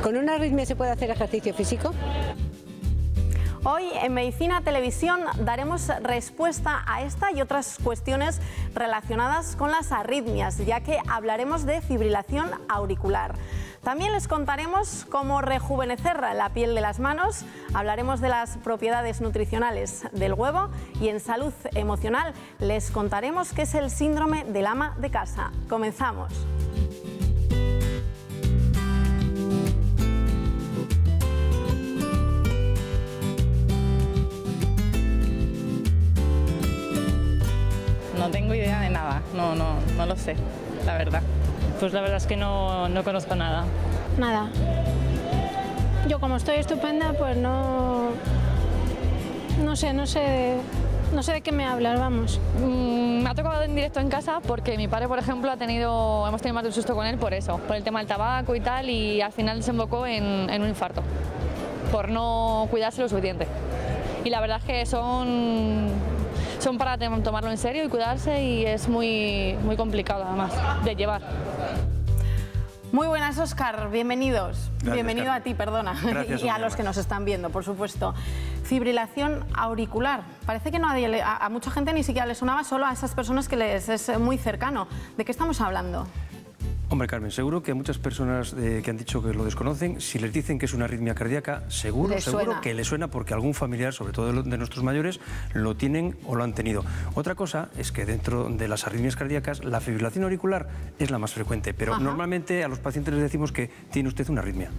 ¿Con una arritmia se puede hacer ejercicio físico? Hoy en Medicina Televisión daremos respuesta a esta y otras cuestiones relacionadas con las arritmias, ya que hablaremos de fibrilación auricular. También les contaremos cómo rejuvenecer la piel de las manos, hablaremos de las propiedades nutricionales del huevo y en salud emocional les contaremos qué es el síndrome del ama de casa. Comenzamos. No tengo idea de nada, no lo sé, la verdad. Pues la verdad es que no conozco nada. Nada. Yo como estoy estupenda, pues no sé de qué me hablas, vamos. Me ha tocado en directo en casa porque mi padre, por ejemplo, hemos tenido más de un susto con él por eso, por el tema del tabaco y tal, y al final desembocó en un infarto, por no cuidarse lo suficiente. Y la verdad es que son para tomarlo en serio y cuidarse, y es muy complicado además de llevar. Muy buenas, Óscar, bienvenidos. Gracias, Bienvenido Carmen. a ti, perdona. Gracias, y a los que nos están viendo, por supuesto. Fibrilación auricular. Parece que a mucha gente ni siquiera le sonaba, solo a esas personas que les es muy cercano. ¿De qué estamos hablando? Hombre, Carmen, seguro que a muchas personas que han dicho que lo desconocen, si les dicen que es una arritmia cardíaca, seguro que les suena porque algún familiar, sobre todo de nuestros mayores, lo tienen o lo han tenido. Otra cosa es que dentro de las arritmias cardíacas, la fibrilación auricular es la más frecuente, pero normalmente a los pacientes les decimos que tiene usted una arritmia.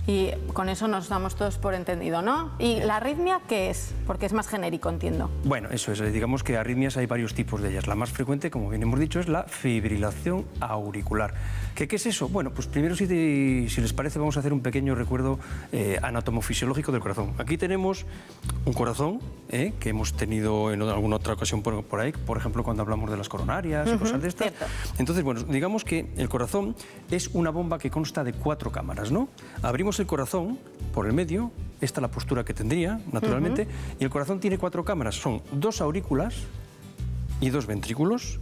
Y con eso nos damos todos por entendido, ¿no? ¿Y la arritmia qué es? Porque es más genérico, entiendo. Bueno, eso es. Digamos que arritmias hay varios tipos de ellas. La más frecuente, como bien hemos dicho, es la fibrilación auricular. ¿Qué es eso? Bueno, pues primero, si les parece, vamos a hacer un pequeño recuerdo anatomofisiológico del corazón. Aquí tenemos un corazón que hemos tenido en alguna otra ocasión por ahí, por ejemplo, cuando hablamos de las coronarias y cosas de estas. Cierto. Entonces, bueno, digamos que el corazón es una bomba que consta de 4 cámaras, ¿no? Abrimos el corazón por el medio, esta es la postura que tendría, naturalmente, y el corazón tiene 4 cámaras, son 2 aurículas y 2 ventrículos.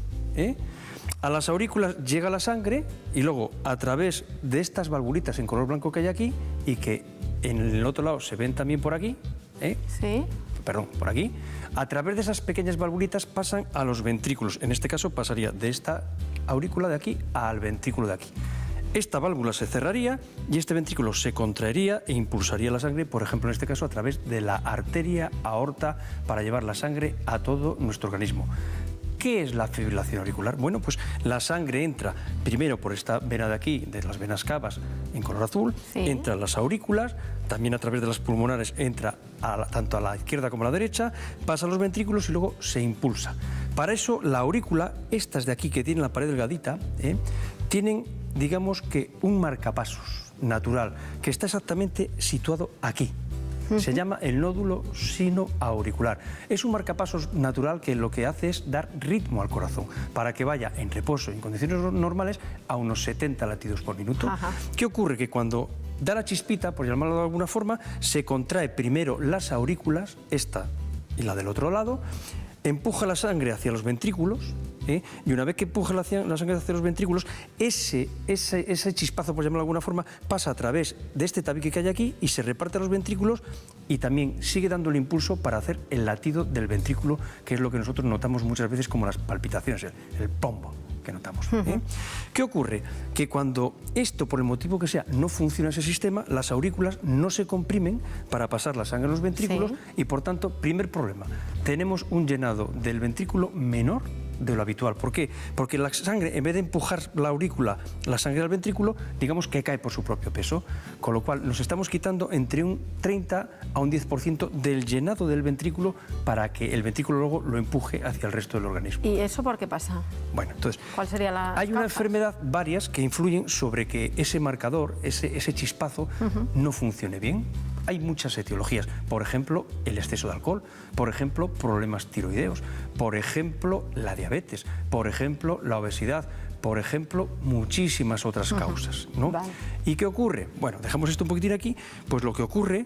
A las aurículas llega la sangre y luego a través de estas valvulitas en color blanco que hay aquí y que en el otro lado se ven también por aquí, Sí. perdón, por aquí, a través de esas pequeñas valvulitas pasan a los ventrículos. En este caso pasaría de esta aurícula de aquí al ventrículo de aquí. Esta válvula se cerraría y este ventrículo se contraería e impulsaría la sangre, por ejemplo, en este caso, a través de la arteria aorta para llevar la sangre a todo nuestro organismo. ¿Qué es la fibrilación auricular? Bueno, pues la sangre entra primero por esta vena de aquí, de las venas cavas en color azul, entra a las aurículas, también a través de las pulmonares entra tanto a la izquierda como a la derecha, pasa a los ventrículos y luego se impulsa. Para eso, la aurícula, estas de aquí que tienen la pared delgadita, tienen, digamos que, un marcapasos natural que está exactamente situado aquí. Se llama el nódulo sinoauricular. Es un marcapasos natural que lo que hace es dar ritmo al corazón para que vaya en reposo, en condiciones normales, a unos 70 latidos por minuto. ¿Qué ocurre? Que cuando da la chispita, por llamarlo de alguna forma, se contrae primero las aurículas, esta y la del otro lado, empuja la sangre hacia los ventrículos, y una vez que empuja la sangre hacia los ventrículos, ese chispazo, por llamarlo de alguna forma, pasa a través de este tabique que hay aquí y se reparte a los ventrículos y también sigue dando el impulso para hacer el latido del ventrículo, que es lo que nosotros notamos muchas veces como las palpitaciones, el pombo que notamos. ¿Qué ocurre? Que cuando esto, por el motivo que sea, no funciona ese sistema, las aurículas no se comprimen para pasar la sangre a los ventrículos y, por tanto, primer problema, tenemos un llenado del ventrículo menor de lo habitual. ¿Por qué? Porque la sangre, en vez de empujar la aurícula, la sangre al ventrículo, digamos que cae por su propio peso, con lo cual nos estamos quitando entre un 30 a un 10% del llenado del ventrículo para que el ventrículo luego lo empuje hacia el resto del organismo. ¿Y eso por qué pasa? Bueno, entonces, ¿cuál sería la hay una enfermedad, varias, que influyen sobre que ese marcador, ese chispazo, no funcione bien. Hay muchas etiologías, por ejemplo, el exceso de alcohol, por ejemplo, problemas tiroideos, por ejemplo, la diabetes, por ejemplo, la obesidad, por ejemplo, muchísimas otras causas, ¿no? Vale. ¿Y qué ocurre? Bueno, dejamos esto un poquitín aquí, pues lo que ocurre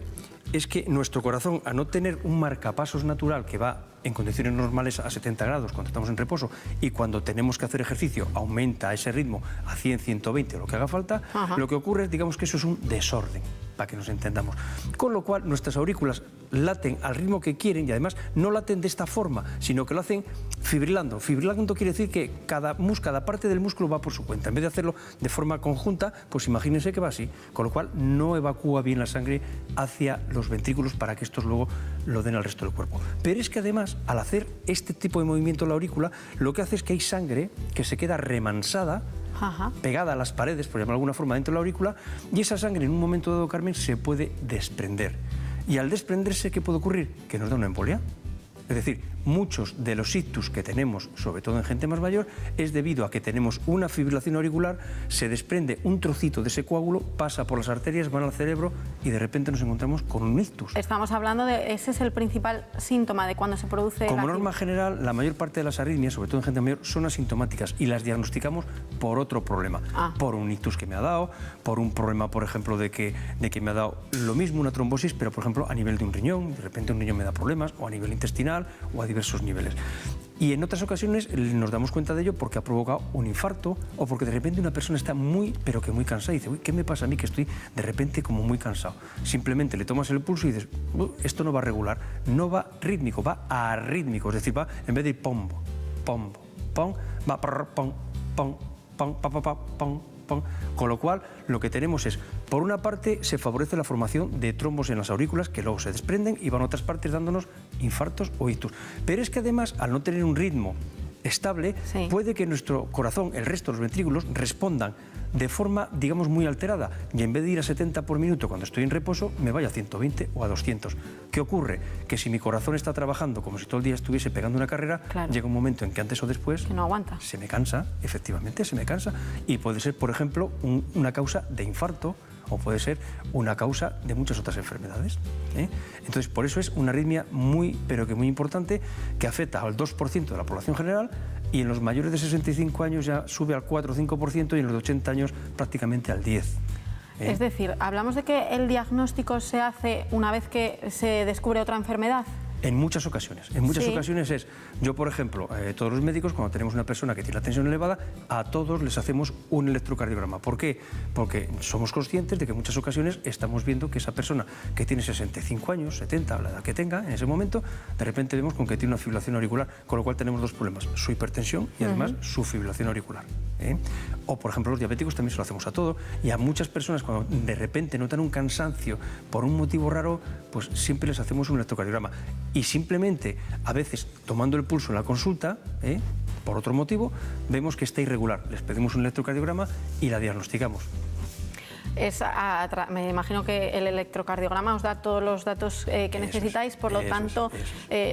es que nuestro corazón, a no tener un marcapasos natural que va en condiciones normales a 70 grados cuando estamos en reposo y cuando tenemos que hacer ejercicio aumenta ese ritmo a 100, 120 o lo que haga falta, lo que ocurre es, digamos que eso es un desorden, para que nos entendamos. Con lo cual nuestras aurículas laten al ritmo que quieren y además no laten de esta forma, sino que lo hacen fibrilando. Fibrilando quiere decir que cada parte del músculo va por su cuenta. En vez de hacerlo de forma conjunta, pues imagínense que va así, con lo cual no evacúa bien la sangre hacia los ventrículos para que estos luego lo den al resto del cuerpo. Pero es que además, al hacer este tipo de movimiento en la aurícula, lo que hace es que hay sangre que se queda remansada, pegada a las paredes, por llamarlo de alguna forma, dentro de la aurícula, y esa sangre en un momento dado, Carmen, se puede desprender. Y al desprenderse, ¿qué puede ocurrir? Que nos da una embolia. Es decir, muchos de los ictus que tenemos, sobre todo en gente más mayor, es debido a que tenemos una fibrilación auricular, se desprende un trocito de ese coágulo, pasa por las arterias, van al cerebro y de repente nos encontramos con un ictus. Estamos hablando de, ese es el principal síntoma de cuando se produce... Como norma general, la mayor parte de las arritmias, sobre todo en gente mayor, son asintomáticas y las diagnosticamos por otro problema. Por un ictus que me ha dado, por un problema, por ejemplo, de que me ha dado lo mismo, una trombosis, pero por ejemplo a nivel de un riñón, de repente un riñón me da problemas, o a nivel intestinal, o a diversos niveles. Y en otras ocasiones nos damos cuenta de ello porque ha provocado un infarto o porque de repente una persona está muy, pero que muy cansada y dice, uy, ¿qué me pasa a mí que estoy de repente como muy cansado? Simplemente le tomas el pulso y dices, esto no va regular, no va rítmico, va arrítmico, es decir, va, en vez de ir pombo, pombo, pom, va pom, pom, pom, pa, pa, pa, pom, pom. Con lo cual, lo que tenemos es, por una parte, se favorece la formación de trombos en las aurículas que luego se desprenden y van a otras partes dándonos infartos o ictus. Pero es que además, al no tener un ritmo estable, puede que nuestro corazón, el resto de los ventrículos, respondan de forma, digamos, muy alterada y en vez de ir a 70 por minuto cuando estoy en reposo, me vaya a 120 o a 200. ¿Qué ocurre? Que si mi corazón está trabajando como si todo el día estuviese pegando una carrera, llega un momento en que antes o después que no aguanta. Se me cansa, efectivamente, se me cansa y puede ser, por ejemplo, una causa de infarto o puede ser una causa de muchas otras enfermedades. Entonces, por eso es una arritmia muy, pero que muy importante, que afecta al 2% de la población general y en los mayores de 65 años ya sube al 4 o 5% y en los de 80 años prácticamente al 10%. Es decir, hablamos de que el diagnóstico se hace una vez que se descubre otra enfermedad. En muchas ocasiones. En muchas ocasiones es, yo por ejemplo, todos los médicos, cuando tenemos una persona que tiene la tensión elevada, a todos les hacemos un electrocardiograma. ¿Por qué? Porque somos conscientes de que en muchas ocasiones estamos viendo que esa persona que tiene 65 años, 70, la edad que tenga en ese momento, de repente vemos con que tiene una fibrilación auricular, con lo cual tenemos dos problemas, su hipertensión y además su fibrilación auricular. O por ejemplo los diabéticos también se lo hacemos a todo y a muchas personas cuando de repente notan un cansancio por un motivo raro, pues siempre les hacemos un electrocardiograma. Y simplemente, a veces, tomando el pulso en la consulta, por otro motivo, vemos que está irregular. Les pedimos un electrocardiograma y la diagnosticamos. Me imagino que el electrocardiograma os da todos los datos que necesitáis, por lo tanto,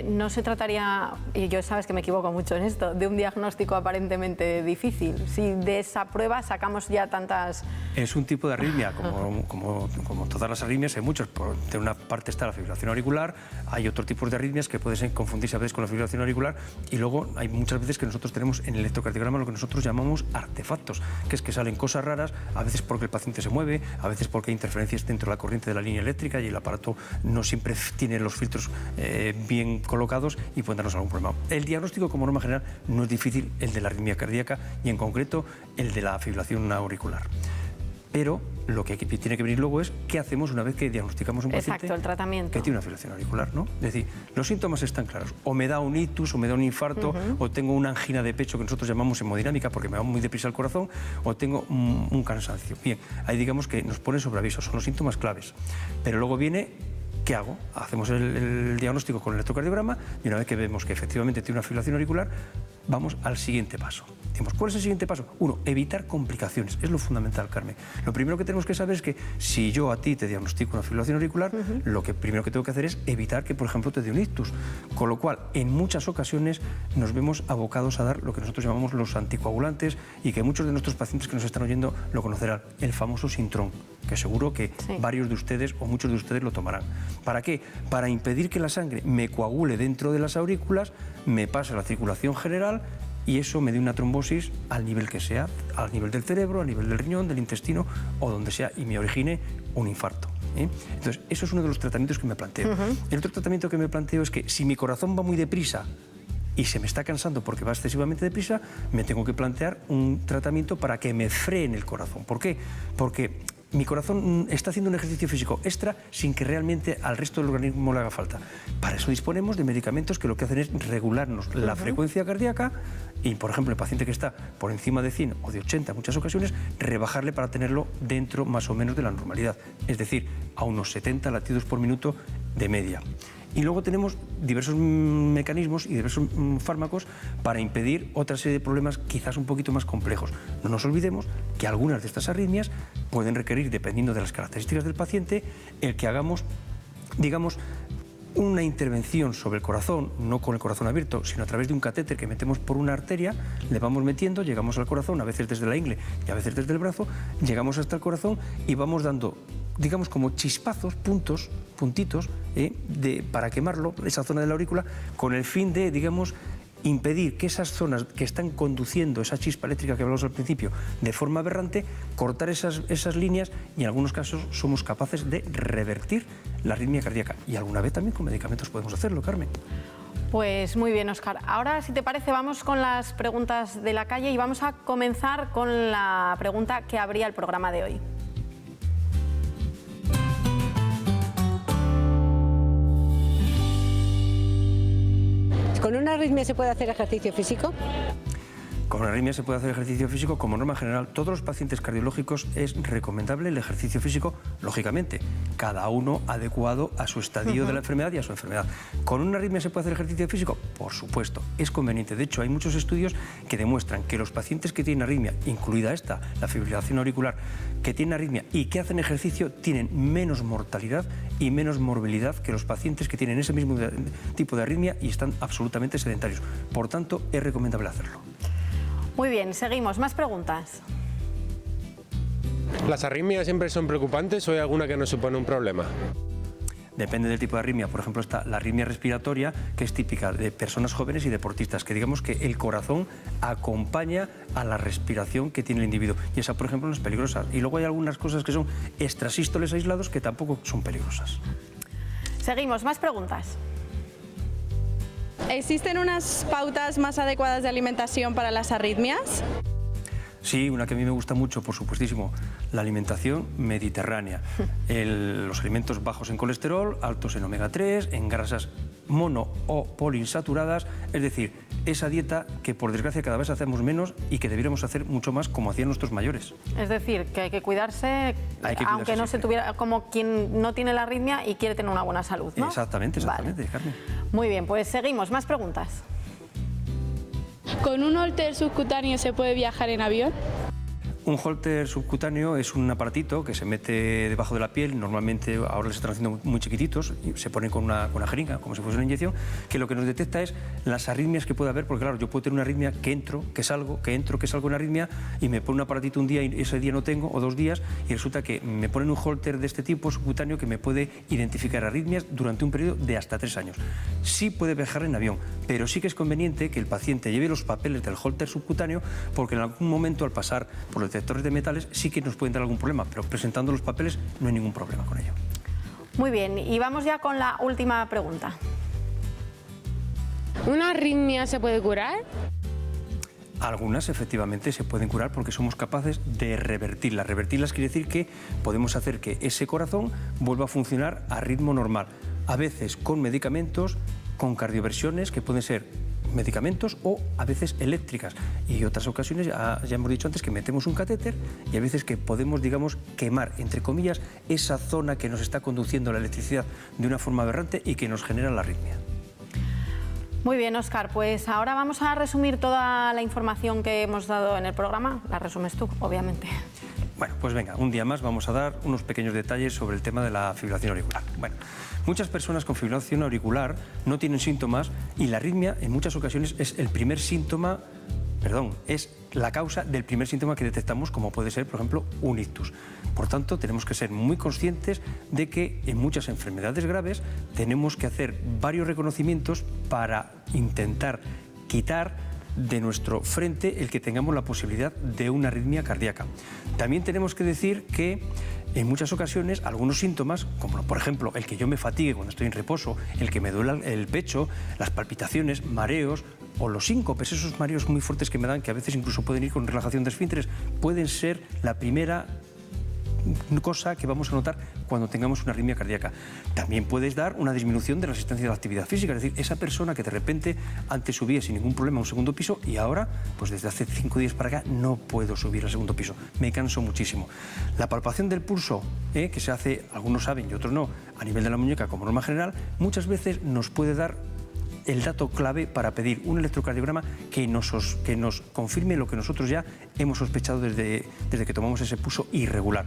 no se trataría, y yo sabes que me equivoco mucho en esto, de un diagnóstico aparentemente difícil. Si de esa prueba sacamos ya tantas... Es un tipo de arritmia, como todas las arritmias, hay muchas. De una parte está la fibrilación auricular, hay otro tipo de arritmias que pueden confundirse a veces con la fibrilación auricular y luego hay muchas veces que nosotros tenemos en el electrocardiograma lo que nosotros llamamos artefactos, que es que salen cosas raras, a veces porque el paciente se mueve, a veces porque hay interferencias dentro de la corriente de la línea eléctrica y el aparato no siempre tiene los filtros bien colocados y pueden darnos algún problema. El diagnóstico, como norma general, no es difícil, el de la arritmia cardíaca y en concreto el de la fibrilación auricular. Pero lo que tiene que venir luego es qué hacemos una vez que diagnosticamos a un paciente el tratamiento. Que tiene una fibrilación auricular, ¿no? Es decir, los síntomas están claros. O me da un ictus, o me da un infarto, o tengo una angina de pecho que nosotros llamamos hemodinámica porque me va muy deprisa el corazón, o tengo un cansancio. Bien, ahí digamos que nos pone sobre aviso, son los síntomas claves. Pero luego viene, ¿qué hago? Hacemos el diagnóstico con el electrocardiograma y una vez que vemos que efectivamente tiene una fibrilación auricular, vamos al siguiente paso. ¿Cuál es el siguiente paso? Uno, evitar complicaciones. Es lo fundamental, Carmen. Lo primero que tenemos que saber es que si yo a ti te diagnostico una fibrilación auricular, lo que primero que tengo que hacer es evitar que, por ejemplo, te dé un ictus. Con lo cual, en muchas ocasiones nos vemos abocados a dar lo que nosotros llamamos los anticoagulantes y que muchos de nuestros pacientes que nos están oyendo lo conocerán, el famoso Sintrón, que seguro que varios de ustedes o muchos de ustedes lo tomarán. ¿Para qué? Para impedir que la sangre me coagule dentro de las aurículas, me pase a la circulación general y eso me dé una trombosis al nivel que sea, al nivel del cerebro, al nivel del riñón, del intestino o donde sea y me origine un infarto. Entonces, eso es uno de los tratamientos que me planteo. El otro tratamiento que me planteo es que si mi corazón va muy deprisa y se me está cansando porque va excesivamente deprisa, me tengo que plantear un tratamiento para que me frene el corazón. ¿Por qué? Porque mi corazón está haciendo un ejercicio físico extra sin que realmente al resto del organismo le haga falta. Para eso disponemos de medicamentos que lo que hacen es regularnos la frecuencia cardíaca y, por ejemplo, el paciente que está por encima de 100 o de 80 en muchas ocasiones, rebajarle para tenerlo dentro más o menos de la normalidad, es decir, a unos 70 latidos por minuto de media. Y luego tenemos diversos mecanismos y diversos fármacos para impedir otra serie de problemas quizás un poquito más complejos. No nos olvidemos que algunas de estas arritmias pueden requerir, dependiendo de las características del paciente, el que hagamos, digamos, una intervención sobre el corazón, no con el corazón abierto, sino a través de un catéter que metemos por una arteria, le vamos metiendo, llegamos al corazón, a veces desde la ingle y a veces desde el brazo, llegamos hasta el corazón y vamos dando, digamos, como chispazos, puntitos, para quemarlo, esa zona de la aurícula, con el fin de, digamos, impedir que esas zonas que están conduciendo esa chispa eléctrica que hablamos al principio de forma aberrante, cortar esas líneas y en algunos casos somos capaces de revertir la arritmia cardíaca. Y alguna vez también con medicamentos podemos hacerlo, Carmen. Pues muy bien, Óscar. Ahora, si te parece, vamos con las preguntas de la calle y vamos a comenzar con la pregunta que abría el programa de hoy. ¿Con una arritmia se puede hacer ejercicio físico? Con una arritmia se puede hacer ejercicio físico. Como norma general, todos los pacientes cardiológicos es recomendable el ejercicio físico, lógicamente, cada uno adecuado a su estadio de la enfermedad y a su enfermedad. ¿Con una arritmia se puede hacer ejercicio físico? Por supuesto, es conveniente. De hecho, hay muchos estudios que demuestran que los pacientes que tienen arritmia, incluida esta, la fibrilación auricular, que tienen arritmia y que hacen ejercicio, tienen menos mortalidad y menos morbilidad que los pacientes que tienen ese mismo tipo de arritmia y están absolutamente sedentarios. Por tanto, es recomendable hacerlo. Muy bien, seguimos. Más preguntas. ¿Las arritmias siempre son preocupantes o hay alguna que no supone un problema? Depende del tipo de arritmia. Por ejemplo, está la arritmia respiratoria, que es típica de personas jóvenes y deportistas, que digamos que el corazón acompaña a la respiración que tiene el individuo. Y esa, por ejemplo, no es peligrosa. Y luego hay algunas cosas que son extrasístoles aislados que tampoco son peligrosas. Seguimos. Más preguntas. ¿Existen unas pautas más adecuadas de alimentación para las arritmias? Sí, una que a mí me gusta mucho, por supuestísimo, la alimentación mediterránea. Los alimentos bajos en colesterol, altos en omega 3, en grasas mono o poliinsaturadas, es decir, esa dieta que por desgracia cada vez hacemos menos y que debiéramos hacer mucho más como hacían nuestros mayores. Es decir, que hay que cuidarse, aunque no se tuviera, como quien no tiene la arritmia y quiere tener una buena salud, ¿no? Exactamente, Vale. Carmen. Muy bien, pues seguimos. Más preguntas. ¿Con un holter subcutáneo se puede viajar en avión? Un holter subcutáneo es un aparatito que se mete debajo de la piel, normalmente ahora les están haciendo muy chiquititos, y se ponen con una jeringa, como si fuese una inyección, que lo que nos detecta es las arritmias que puede haber, porque claro, yo puedo tener una arritmia que entro, que salgo, que entro, que salgo en arritmia, y me pone un aparatito un día y ese día no tengo, o 2 días, y resulta que me ponen un holter de este tipo subcutáneo que me puede identificar arritmias durante un periodo de hasta 3 años. Sí puede viajar en avión, pero sí que es conveniente que el paciente lleve los papeles del holter subcutáneo, porque en algún momento al pasar por los detectores de metales sí que nos pueden dar algún problema, pero presentando los papeles no hay ningún problema con ello. Muy bien, y vamos ya con la última pregunta. ¿Una arritmia se puede curar? Algunas efectivamente se pueden curar porque somos capaces de revertirlas. Revertirlas quiere decir que podemos hacer que ese corazón vuelva a funcionar a ritmo normal. A veces con medicamentos, con cardioversiones que pueden ser medicamentos o a veces eléctricas, y otras ocasiones ya hemos dicho antes que metemos un catéter y a veces que podemos, digamos, quemar, entre comillas, esa zona que nos está conduciendo la electricidad de una forma aberrante y que nos genera la arritmia. Muy bien, Óscar, pues ahora vamos a resumir toda la información que hemos dado en el programa. La resumes tú, obviamente. Bueno, pues venga, un día más vamos a dar unos pequeños detalles sobre el tema de la fibrilación auricular. Bueno, muchas personas con fibrilación auricular no tienen síntomas y la arritmia en muchas ocasiones es el primer síntoma, es la causa del primer síntoma que detectamos, como puede ser, por ejemplo, un ictus. Por tanto, tenemos que ser muy conscientes de que en muchas enfermedades graves tenemos que hacer varios reconocimientos para intentar quitar de nuestro frente el que tengamos la posibilidad de una arritmia cardíaca. También tenemos que decir que en muchas ocasiones algunos síntomas, como por ejemplo el que yo me fatigue cuando estoy en reposo, el que me duela el pecho, las palpitaciones, mareos o los síncopes, esos mareos muy fuertes que me dan, que a veces incluso pueden ir con relajación de esfínteres, pueden ser la primera cosa que vamos a notar cuando tengamos una arritmia cardíaca. También puedes dar una disminución de la resistencia de la actividad física, es decir, esa persona que de repente antes subía sin ningún problema a un segundo piso y ahora, pues desde hace 5 días para acá, no puedo subir al segundo piso, me canso muchísimo. La palpación del pulso, que se hace, algunos saben y otros no, a nivel de la muñeca como norma general, muchas veces nos puede dar el dato clave para pedir un electrocardiograma que nos confirme lo que nosotros ya hemos sospechado desde que tomamos ese pulso irregular.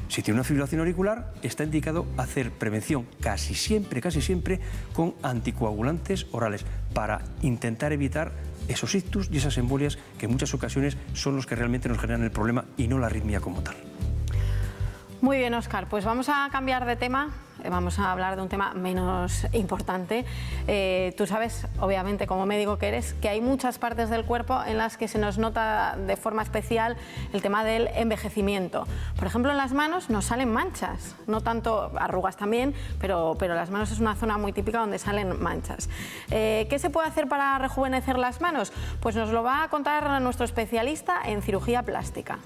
Si tiene una fibrilación auricular, está indicado hacer prevención casi siempre con anticoagulantes orales para intentar evitar esos ictus y esas embolias que en muchas ocasiones son los que realmente nos generan el problema y no la arritmia como tal. Muy bien, Óscar, pues vamos a cambiar de tema, vamos a hablar de un tema menos importante. Tú sabes, obviamente, como médico que eres, que hay muchas partes del cuerpo en las que se nos nota de forma especial el tema del envejecimiento. Por ejemplo, en las manos nos salen manchas, no tanto arrugas también, pero las manos es una zona muy típica donde salen manchas. ¿Qué se puede hacer para rejuvenecer las manos? Pues nos lo va a contar nuestro especialista en cirugía plástica.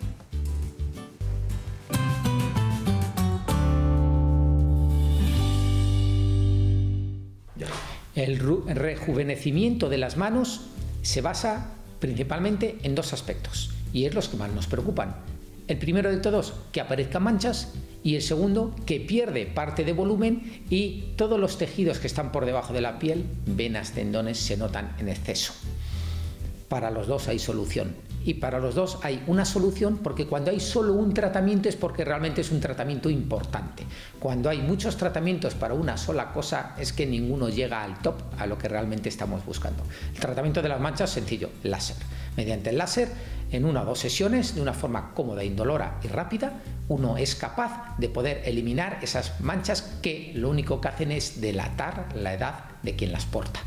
El rejuvenecimiento de las manos se basa principalmente en 2 aspectos y es los que más nos preocupan. El primero de todos, que aparezcan manchas, y el segundo, que pierde parte de volumen y todos los tejidos que están por debajo de la piel, venas, tendones, se notan en exceso. Para los dos hay solución. Y para los dos hay una solución, porque cuando hay solo un tratamiento es porque realmente es un tratamiento importante. Cuando hay muchos tratamientos para una sola cosa es que ninguno llega al top, a lo que realmente estamos buscando. El tratamiento de las manchas es sencillo, láser. Mediante el láser, en 1 o 2 sesiones, de una forma cómoda, indolora y rápida, uno es capaz de poder eliminar esas manchas que lo único que hacen es delatar la edad de quien las porta.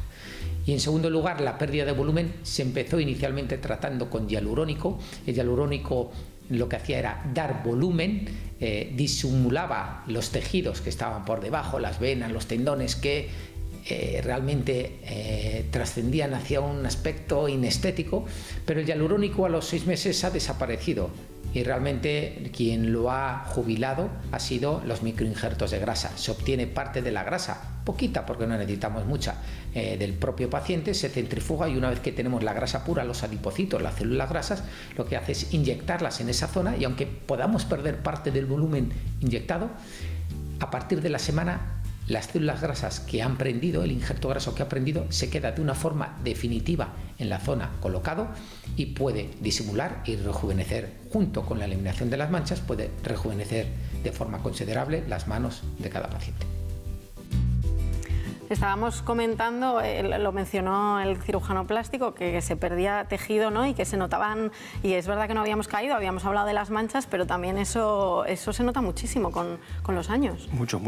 Y en segundo lugar, la pérdida de volumen se empezó inicialmente tratando con hialurónico. El hialurónico lo que hacía era dar volumen, disimulaba los tejidos que estaban por debajo, las venas, los tendones, que realmente trascendían hacia un aspecto inestético, pero el hialurónico a los 6 meses ha desaparecido. Y realmente quien lo ha jubilado ha sido los microinjertos de grasa. Se obtiene parte de la grasa, poquita porque no necesitamos mucha, del propio paciente, se centrifuga y una vez que tenemos la grasa pura, los adipocitos, las células grasas, lo que hace es inyectarlas en esa zona y aunque podamos perder parte del volumen inyectado, a partir de la semana las células grasas que han prendido, el injerto graso que ha prendido, se queda de una forma definitiva en la zona colocado y puede disimular y rejuvenecer. Junto con la eliminación de las manchas, puede rejuvenecer de forma considerable las manos de cada paciente. Estábamos comentando, lo mencionó el cirujano plástico, que se perdía tejido, ¿no? Y que se notaban, y es verdad que no habíamos caído, habíamos hablado de las manchas, pero también eso se nota muchísimo con los años. Mucho.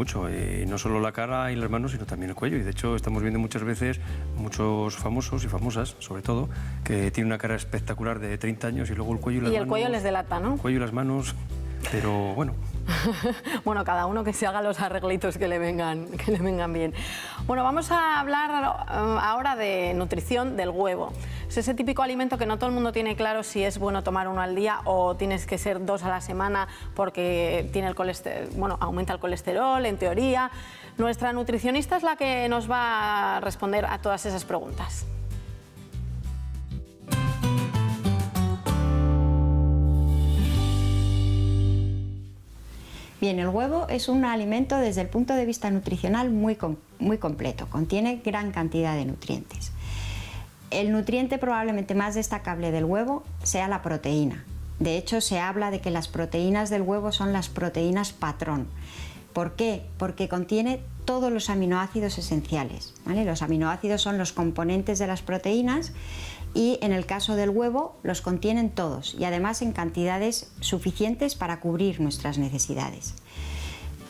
No solo la cara y las manos, sino también el cuello. Y de hecho estamos viendo muchas veces muchos famosos y famosas, sobre todo, que tienen una cara espectacular de 30 años y luego el cuello y las manos... Y el cuello les delata, ¿no? El cuello y las manos, pero bueno... Bueno, cada uno que se haga los arreglitos que le vengan bien. Bueno, vamos a hablar ahora de nutrición del huevo. Es ese típico alimento que no todo el mundo tiene claro si es bueno tomar 1 al día o tienes que ser 2 a la semana porque tiene el colesterol, aumenta el colesterol, en teoría. Nuestra nutricionista es la que nos va a responder a todas esas preguntas. Bien, el huevo es un alimento desde el punto de vista nutricional muy completo, contiene gran cantidad de nutrientes. El nutriente probablemente más destacable del huevo sea la proteína. De hecho, se habla de que las proteínas del huevo son las proteínas patrón. ¿Por qué? Porque contiene todos los aminoácidos esenciales, ¿vale? Los aminoácidos son los componentes de las proteínas y en el caso del huevo los contienen todos y además en cantidades suficientes para cubrir nuestras necesidades.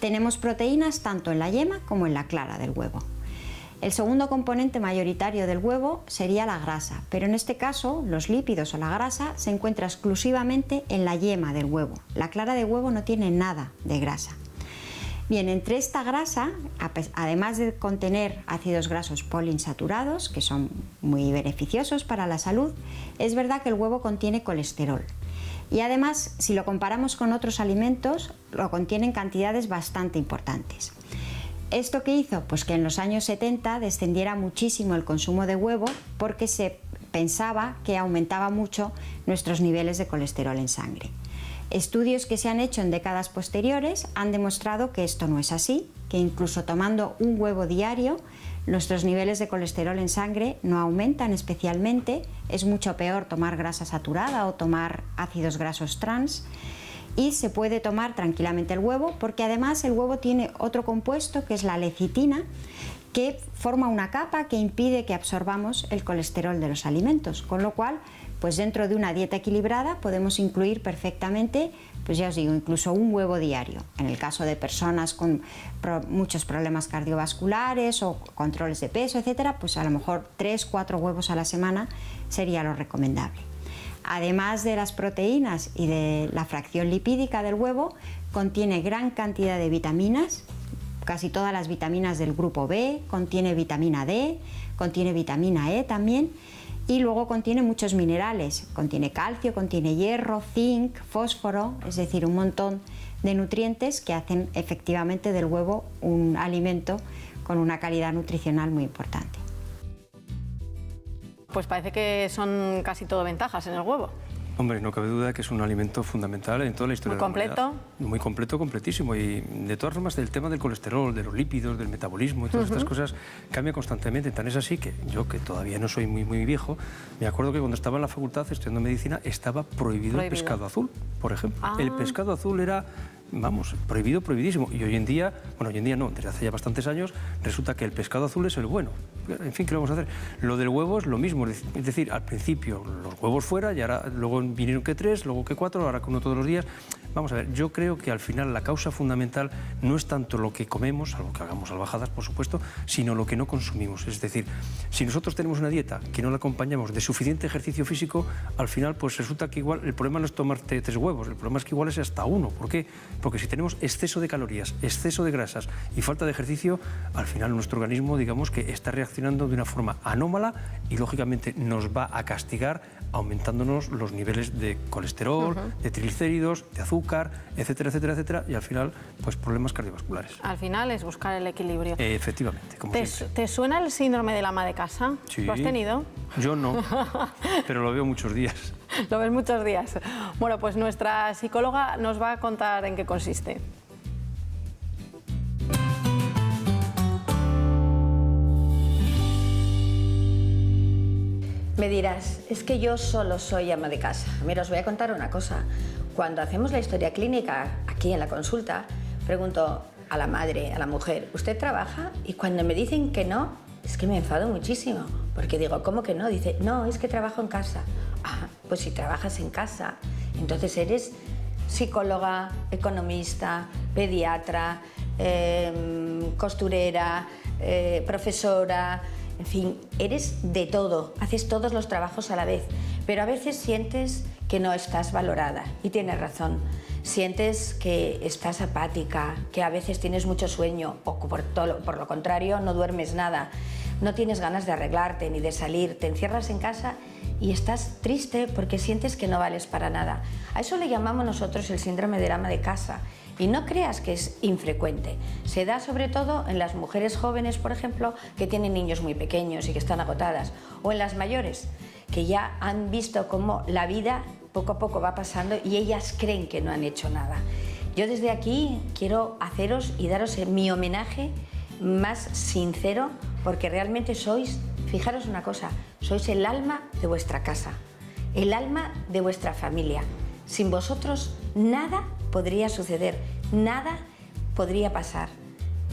Tenemos proteínas tanto en la yema como en la clara del huevo. El segundo componente mayoritario del huevo sería la grasa, pero en este caso los lípidos o la grasa se encuentra exclusivamente en la yema del huevo. La clara de huevo no tiene nada de grasa. Bien, entre esta grasa, además de contener ácidos grasos poliinsaturados, que son muy beneficiosos para la salud, es verdad que el huevo contiene colesterol. Y además, si lo comparamos con otros alimentos, lo contiene en cantidades bastante importantes. ¿Esto qué hizo? Pues que en los años 70 descendiera muchísimo el consumo de huevo porque se pensaba que aumentaba mucho nuestros niveles de colesterol en sangre. Estudios que se han hecho en décadas posteriores han demostrado que esto no es así, que incluso tomando un huevo diario, nuestros niveles de colesterol en sangre no aumentan especialmente. Es mucho peor tomar grasa saturada o tomar ácidos grasos trans. Y se puede tomar tranquilamente el huevo porque además el huevo tiene otro compuesto que es la lecitina, que forma una capa que impide que absorbamos el colesterol de los alimentos, con lo cual pues dentro de una dieta equilibrada podemos incluir perfectamente, pues ya os digo, incluso un huevo diario. En el caso de personas con muchos problemas cardiovasculares o controles de peso, etcétera, pues a lo mejor 3-4 huevos a la semana sería lo recomendable. Además de las proteínas y de la fracción lipídica del huevo, contiene gran cantidad de vitaminas, casi todas las vitaminas del grupo B, contiene vitamina D, contiene vitamina E también, y luego contiene muchos minerales, contiene calcio, contiene hierro, zinc, fósforo, es decir, un montón de nutrientes que hacen efectivamente del huevo un alimento con una calidad nutricional muy importante. Pues parece que son casi todo ventajas en el huevo. Hombre, no cabe duda que es un alimento fundamental en toda la historia de la humanidad. Muy completo. Muy completo, completísimo. Y de todas formas, el tema del colesterol, de los lípidos, del metabolismo y todas estas cosas cambia constantemente. Tan es así que yo, que todavía no soy muy viejo, me acuerdo que cuando estaba en la facultad estudiando medicina estaba prohibido el pescado azul, por ejemplo. El pescado azul era, vamos, prohibidísimo. Y hoy en día, bueno, hoy en día no, desde hace ya bastantes años, resulta que el pescado azul es el bueno. En fin, ¿qué lo vamos a hacer? Lo del huevo es lo mismo, es decir, al principio los huevos fuera y ahora luego vinieron que 3, luego que 4, ahora que 1 todos los días. Vamos a ver, yo creo que al final la causa fundamental no es tanto lo que comemos, algo que hagamos salvajadas, por supuesto, sino lo que no consumimos. Es decir, si nosotros tenemos una dieta que no la acompañamos de suficiente ejercicio físico, al final pues resulta que igual el problema no es tomarte 3 huevos, el problema es que igual es hasta 1. ¿Por qué? Porque si tenemos exceso de calorías, exceso de grasas y falta de ejercicio, al final nuestro organismo, digamos, que está reaccionando de una forma anómala y lógicamente nos va a castigar aumentándonos los niveles de colesterol, de triglicéridos, de azúcar, etcétera, etcétera, etcétera, y al final, pues problemas cardiovasculares. Al final es buscar el equilibrio. Efectivamente, como siempre. ¿Te suena el síndrome del ama de casa? Sí. ¿Lo has tenido? Yo no, pero lo veo muchos días. Lo ves muchos días. Bueno, pues nuestra psicóloga nos va a contar en qué consiste. Me dirás, es que yo solo soy ama de casa. Mira, os voy a contar una cosa. Cuando hacemos la historia clínica aquí en la consulta, pregunto a la madre, a la mujer, ¿usted trabaja? Y cuando me dicen que no, es que me enfado muchísimo. Porque digo, ¿cómo que no? Dice, no, es que trabajo en casa. Ah, pues si trabajas en casa, entonces eres psicóloga, economista, pediatra, costurera, profesora. En fin, eres de todo, haces todos los trabajos a la vez, pero a veces sientes que no estás valorada y tienes razón. Sientes que estás apática, que a veces tienes mucho sueño o por lo contrario no duermes nada, no tienes ganas de arreglarte ni de salir, te encierras en casa y estás triste porque sientes que no vales para nada. A eso le llamamos nosotros el síndrome del ama de casa. Y no creas que es infrecuente. Se da sobre todo en las mujeres jóvenes, por ejemplo, que tienen niños muy pequeños y que están agotadas, o en las mayores, que ya han visto cómo la vida poco a poco va pasando y ellas creen que no han hecho nada. Yo desde aquí quiero haceros y daros mi homenaje más sincero, porque realmente sois, fijaros una cosa, sois el alma de vuestra casa, el alma de vuestra familia. Sin vosotros nada podría suceder, nada podría pasar,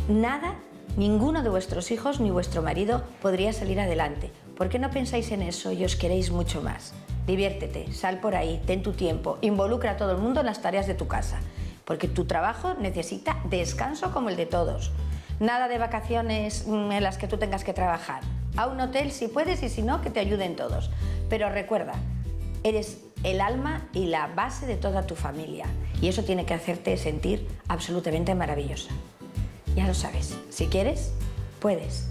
nada, ninguno de vuestros hijos ni vuestro marido podría salir adelante. ¿Por qué no pensáis en eso y os queréis mucho más? Diviértete, sal por ahí, ten tu tiempo, involucra a todo el mundo en las tareas de tu casa, porque tu trabajo necesita descanso como el de todos. Nada de vacaciones en las que tú tengas que trabajar. A un hotel si puedes y si no, que te ayuden todos. Pero recuerda, eres el alma y la base de toda tu familia. Y eso tiene que hacerte sentir absolutamente maravillosa. Ya lo sabes, si quieres, puedes.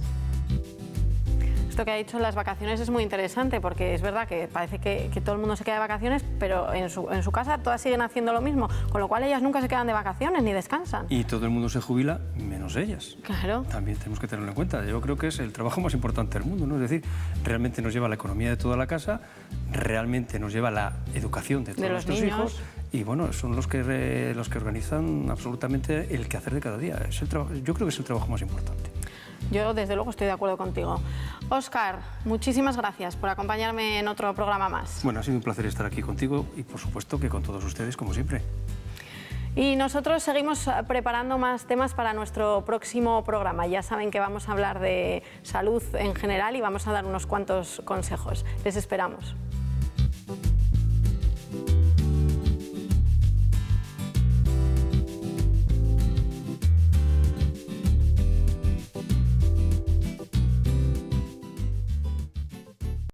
Esto que ha dicho las vacaciones es muy interesante, porque es verdad que parece que todo el mundo se queda de vacaciones, pero en su casa todas siguen haciendo lo mismo, con lo cual ellas nunca se quedan de vacaciones ni descansan. Y todo el mundo se jubila, menos ellas. Claro. También tenemos que tenerlo en cuenta. Yo creo que es el trabajo más importante del mundo, ¿no? Es decir, realmente nos lleva la economía de toda la casa, realmente nos lleva la educación de todos nuestros hijos. Y bueno, son los que organizan absolutamente el quehacer de cada día. Yo creo que es el trabajo más importante. Yo, desde luego, estoy de acuerdo contigo. Óscar, muchísimas gracias por acompañarme en otro programa más. Bueno, ha sido un placer estar aquí contigo y, por supuesto, que con todos ustedes, como siempre. Y nosotros seguimos preparando más temas para nuestro próximo programa. Ya saben que vamos a hablar de salud en general y vamos a dar unos cuantos consejos. Les esperamos.